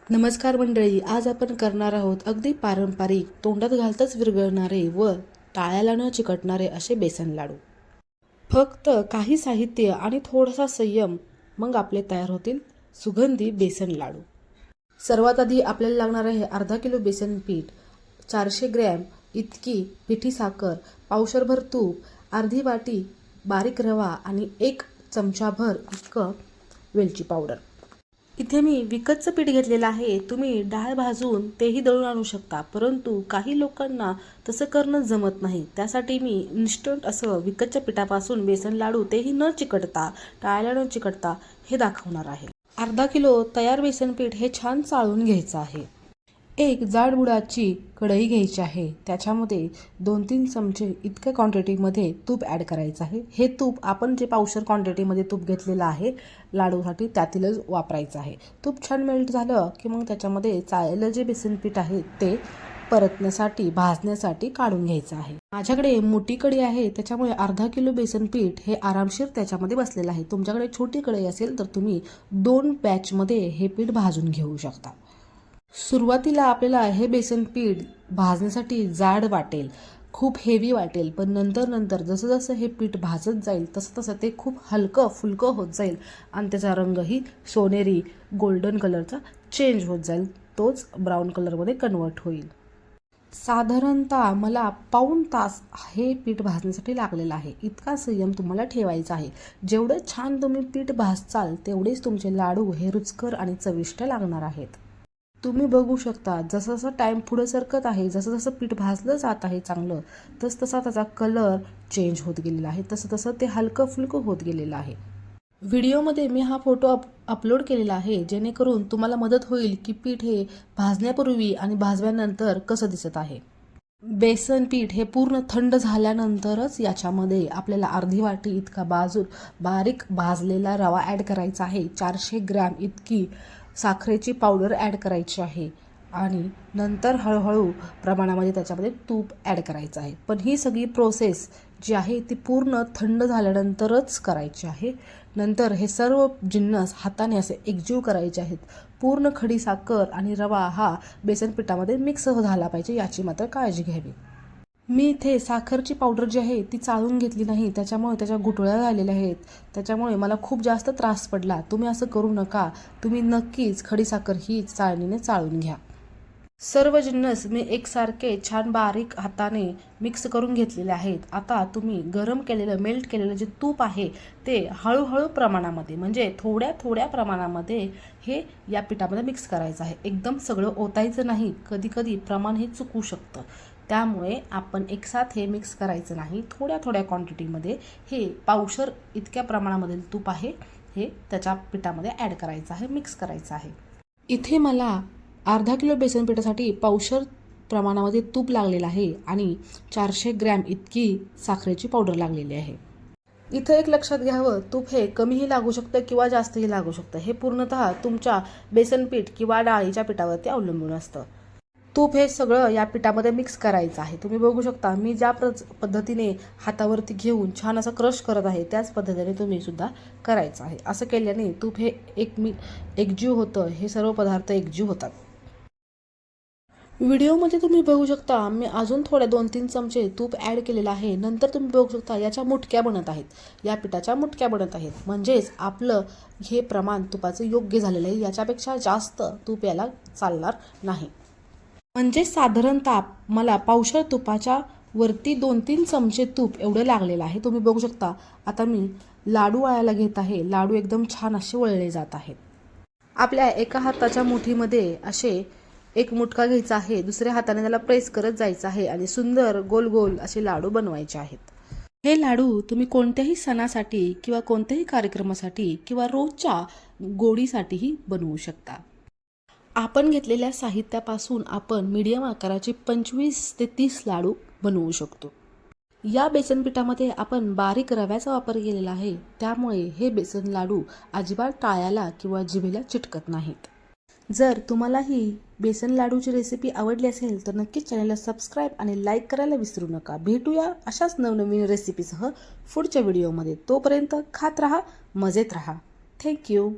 नमस्कार मंडळी, आज आपण करणार आहोत अगदी पारंपरिक, तोंडात घालताच विरघळणारे व टाळ्याला न चिकटणारे असे बेसन लाडू. फक्त काही साहित्य आणि थोडासा संयम, मग आपले तयार होतील सुगंधी बेसन लाडू. सर्वात आधी आपल्याला लागणार आहे अर्धा किलो बेसन पीठ, 400 ग्रॅम इतकी पिठी साखर, पावशरभर तूप, अर्धी वाटी बारीक रवा आणि 1 चमचाभर इतकं वेलची पावडर. इथे मी विकतचं पीठ घेतलेलं आहे. तुम्ही डाळ भाजून तेही दळून आणू शकता, परंतु काही लोकांना तसं करणं जमत नाही. त्यासाठी मी इन्स्टंट असं विकतच्या पिठापासून बेसन लाडू, तेही न चिकटता, टाळ्याला न चिकटता, हे दाखवणार आहे. अर्धा किलो तयार बेसन पीठ हे छान चाळून घ्यायचं आहे. एक जाड बुडाची कढई घ्यायची आहे. त्याच्यामध्ये 2-3 चमचे इतक्या क्वांटिटीमध्ये तूप ॲड करायचं आहे. हे तूप आपण जे पावशर क्वांटिटीमध्ये तूप घेतलेलं आहे लाडूसाठी त्यातीलच वापरायचं आहे. तूप छान मेल्ट झालं की मग त्याच्यामध्ये चाळलेलं जे बेसन पीठ आहे ते परतण्यासाठी, भाजण्यासाठी काढून घ्यायचं आहे. माझ्याकडे मोठी कढई आहे, त्याच्यामुळे अर्धा किलो बेसन पीठ हे आरामशीर त्याच्यामध्ये बसलेलं आहे. तुमच्याकडे छोटी कढई असेल तर तुम्ही 2 बॅचमध्ये हे पीठ भाजून घेऊ शकता. सुरुवातीला आपल्याला हे बेसन पीठ भाजण्यासाठी जाड वाटेल, खूप हेवी वाटेल, पण नंतर जसं जसं हे पीठ भाजत जाईल तसं तसं ते खूप हलकं फुलकं होत जाईल आणि त्याचा रंगही सोनेरी गोल्डन कलरचा चेंज होत जाईल, तोच ब्राऊन कलरमध्ये कन्वर्ट होईल. साधारणतः मला पाऊण तास हे पीठ भाजण्यासाठी लागलेलं आहे. इतका संयम तुम्हाला ठेवायचा आहे. जेवढं छान तुम्ही पीठ भाजचाल तेवढेच तुमचे लाडू हे रुचकर आणि चविष्ट लागणार आहेत. तुम्ही बघू शकता, जसं जसं टाईम पुढे सरकत आहे, जसं जसं पीठ भाजलं जात आहे चांगलं, तसा त्याचा कलर चेंज होत गेलेला आहे, तसं ते हलकं फुलकं होत गेलेलं आहे. व्हिडिओमध्ये मी हा फोटो अपलोड केलेला आहे, जेणेकरून तुम्हाला मदत होईल की पीठ हे भाजण्यापूर्वी आणि भाजल्यानंतर कसं दिसत आहे. बेसन पीठ हे पूर्ण थंड झाल्यानंतरच याच्यामध्ये आपल्याला अर्धी वाटी इतका बारीक भाजलेला रवा ॲड करायचा आहे. 400 ग्रॅम इतकी साखरेची पावडर ॲड करायची आहे आणि नंतर हळूहळू प्रमाणामध्ये त्याच्यामध्ये तूप ॲड करायचं आहे. पण ही सगळी प्रोसेस जी आहे ती पूर्ण थंड झाल्यानंतरच करायची आहे. नंतर हे सर्व जिन्नस हाताने असे एकजीव करायचे आहेत. पूर्ण खडी साखर आणि रवा हा बेसन पिठामध्ये मिक्स झाला पाहिजे, याची मात्र काळजी घ्यावी. मी इथे साखरची पावडर जी आहे ती चाळून घेतली नाही, त्याच्यामुळे त्याच्या गुठळ्या झालेल्या आहेत. त्याच्यामुळे मला खूप जास्त त्रास पडला. तुम्ही असं करू नका. तुम्ही नक्कीच खडीसाखर ही चाळणीने चाळून घ्या. सर्व जिन्नस मी एकसारखे छान बारीक हाताने मिक्स करून घेतलेले आहेत. आता तुम्ही गरम केलेलं, मेल्ट केलेलं जे तूप आहे ते हळूहळू प्रमाणामध्ये, म्हणजे थोड्या थोड्या प्रमाणामध्ये हे या पिठामध्ये मिक्स करायचं आहे. एकदम सगळं ओतायचं नाही, कधी कधी प्रमाण हे चुकू शकतं. त्यामुळे आपण एकसाथ हे मिक्स करायचं नाही. थोड्या थोड्या क्वांटिटीमध्ये हे पावशर इतक्या प्रमाणामध्ये तूप आहे हे त्याच्या पिठामध्ये ॲड करायचं आहे, मिक्स करायचं आहे. इथे मला अर्धा किलो बेसन पिठासाठी पावशर प्रमाणामध्ये तूप लागलेलं आहे आणि 400 ग्रॅम इतकी साखरेची पावडर लागलेली आहे. इथं एक लक्षात घ्यावं, तूप हे कमीही लागू शकतं किंवा जास्तही लागू शकतं. हे पूर्णतः तुमच्या बेसन पीठ किंवा डाळीच्या पिठावरती अवलंबून असतं. तूप हे सगळं या पिठामध्ये मिक्स करायचं आहे. तुम्ही बघू शकता मी ज्या पद्धतीने हातावरती घेऊन छान असं क्रश करत आहे, त्याच पद्धतीने तुम्ही सुद्धा करायचं आहे. असं केल्याने तूप हे एकजीव होतं, हे सर्व पदार्थ एकजीव होतात. व्हिडिओमध्ये तुम्ही बघू शकता मी अजून थोड्या 2-3 चमचे तूप ॲड केलेलं आहे. नंतर तुम्ही बघू शकता याच्या मुटक्या बनत आहेत, या पिठाच्या मुटक्या बनत आहेत. म्हणजेच आपलं हे प्रमाण तुपाचं योग्य झालेलं आहे. याच्यापेक्षा जास्त तूप याला चालणार नाही. म्हणजे साधारणतः मला पावशर तुपाच्या वरती 2-3 चमचे तूप एवढं लागलेलं आहे. तुम्ही बघू शकता. आता मी लाडू वळायला घेत आहे. लाडू एकदम छान असे वळले जात आहेत. आपल्या एका हाताच्या मुठीमध्ये असे एक मुटका घ्यायचा आहे, दुसऱ्या हाताने त्याला प्रेस करत जायचं आहे आणि सुंदर गोल गोल असे लाडू बनवायचे आहेत. हे लाडू तुम्ही कोणत्याही सणासाठी किंवा कोणत्याही कार्यक्रमासाठी किंवा रोजच्या गोडीसाठीही बनवू शकता. आपण घेतलेल्या साहित्यापासून आपण मीडियम आकाराचे 25 ते 30 लाडू बनवू शकतो. या बेसन पिठामध्ये आपण बारीक रव्याचा वापर केलेला आहे, त्यामुळे हे बेसन लाडू अजिबात टाळ्याला किंवा जिभेला चिटकत नाहीत. जर तुम्हाला ही बेसन लाडूची रेसिपी आवडली असेल तर नक्कीच चॅनलला सबस्क्राईब आणि लाईक करायला विसरू नका. भेटूया अशाच नवनवीन रेसिपीसह पुढच्या व्हिडिओमध्ये. तोपर्यंत खात राहा, मजेत राहा. थँक्यू.